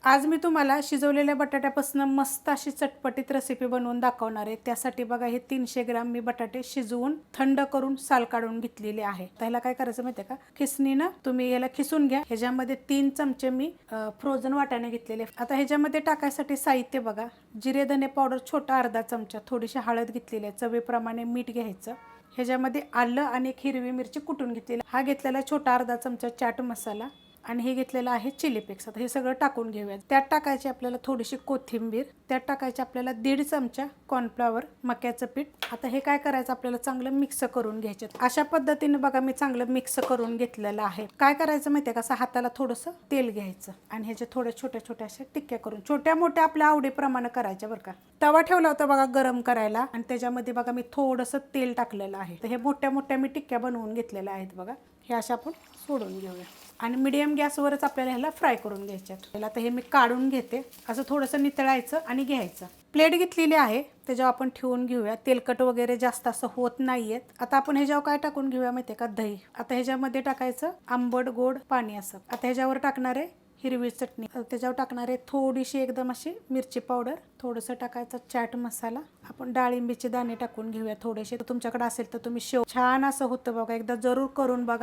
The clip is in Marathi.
आज मी तुम्हाला शिजवलेल्या बटाट्यापासून मस्त अशी चटपटीत रेसिपी बनवून दाखवणार आहे। त्यासाठी बघा हे 300 ग्राम मी बटाटे शिजवून थंड करून साल काढून घेतलेले आहे। त्याला काय करायचं माहिती आहे का, खिसणीनं तुम्ही याला खिसून घ्या। ह्याच्यामध्ये 3 चमचे मी फ्रोझन वाटाणे घेतलेले। आता ह्याच्यामध्ये टाकायसाठी साहित्य बघा, जिरे धने पावडर छोटा अर्धा चमचा, थोडीशी हळद घेतलेली आहे, चवीप्रमाणे मीठ घ्यायचं। ह्याच्यामध्ये आलं आणि एक हिरवी मिरची कुटून घेतलेली, हा घेतलेला छोटा अर्धा चमचा चाट मसाला आणि हे घेतलेलं आहे चिली फ्लेक्स। आता हे सगळं टाकून घेऊया। त्यात टाकायची आपल्याला थोडीशी कोथिंबीर, त्यात टाकायची आपल्याला 1.5 चमचा कॉर्नफ्लॉवर मक्याचं पीठ। आता हे काय करायचं, आपल्याला चांगलं मिक्स करून घ्यायचे। अशा पद्धतीने बघा मी चांगलं मिक्स करून घेतलेलं आहे। काय करायचं माहिती आहे का, असं हाताला थोडंसं तेल घ्यायचं आणि ह्याच्या थोड्या छोट्या छोट्या अशा टिक्क्या करून, छोट्या मोठ्या आपल्या आवडीप्रमाणे करायच्या बरं का। तवा ठेवला होता बघा गरम करायला आणि त्याच्यामध्ये बघा मी थोडंसं तेल टाकलेलं आहे। तर हे मोठ्या मोठ्या मी टिक्क्या बनवून घेतलेल्या आहेत बघा। हे अशा आपण सोडून घेऊया आणि मीडियम गॅसवरच आपल्याला ह्याला फ्राय करून घ्यायचं। आता हे मी काढून घेते, असं थोडंसं नितळायचं आणि घ्यायचं। प्लेट घेतलेली आहे, त्याच्यावर आपण ठेवून घेऊया। तेलकट वगैरे जास्त असं होत नाहीयेत। आता आपण ह्याच्यावर काय टाकून घेऊया माहिती आहे का, दही। आता ह्याच्यामध्ये टाकायचं आंबट गोड पाणी असं। आता ह्याच्यावर टाकणार आहे हिरवी चटणी, त्याच्यावर टाकणार आहे थोडीशी एकदम अशी मिरची पावडर, थोडंसं टाकायचं चाट मसाला। आपण डाळिंबीचे दाणे टाकून घेऊया थोडेसे, तुमच्याकडे असेल तर तुम्ही शेव, छान असं होतं बघा, एकदा जरूर करून बघा।